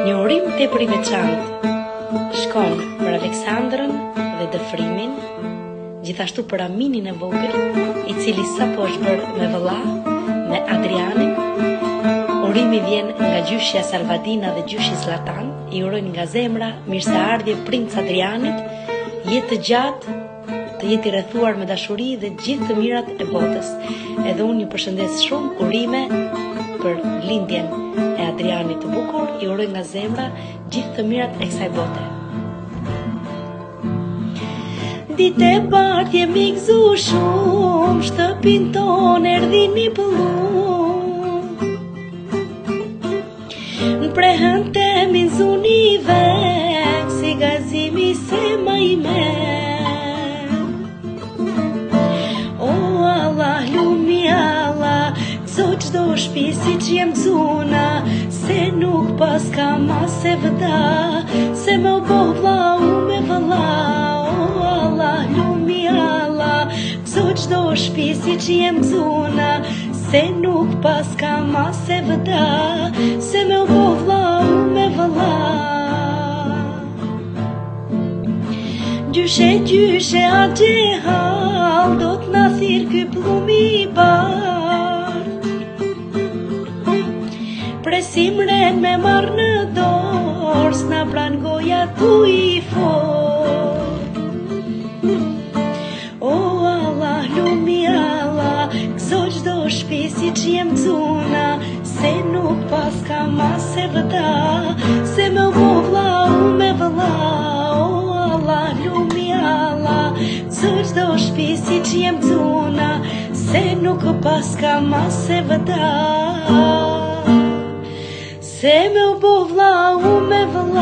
Një urim tepër i veçantë shkon për Aleksandrën dhe Dëfrimin, gjithashtu për Aminin e vogël, i cili sapo është bërë me vëlla, me Adrianin. Urimi vjen nga gjyshja Salvadina dhe gjyshi Zlatan, i urojnë nga zemra mirëseardhje princ Adrianit, jetë të gjatë, të jetë i rrethuar me dashuri dhe gjithë të mirat e botës. Edhe unë ju përshëndes shumë urime për lindjen e Adrianit të bukur, i uroj nga zemra gjithë të mirat e kësaj bote. Dite bart jemi gëzu shumë, shtëpin ton erdhi një pëllum. Në prehën temin zuni vek, si gazimi se ma i men. O Allah, lumi Allah, gëzo qdo shpi si që jem gëzuna, se nuk pas ka ma se vëda, se me u bo vla u me vëlla. Qdo shpi si që jem gëzuna, se nuk pas ka ma se vëda, se me u bo vla u me vëlla. Gjyshe a gjehal, do t'na thirë ky plumi i bar. Presim ren me marrë në dorë, s'na pran goja tu i for. Shpi si që jem gëzuna, se nuk pas ka ma se vëda, se me u bo vla u me vëlla. O Allah, lumi Allah, gëzo qdo shpi si që jem gëzuna, se nuk pas ka ma se vëda, se me u bo vla u me vëlla.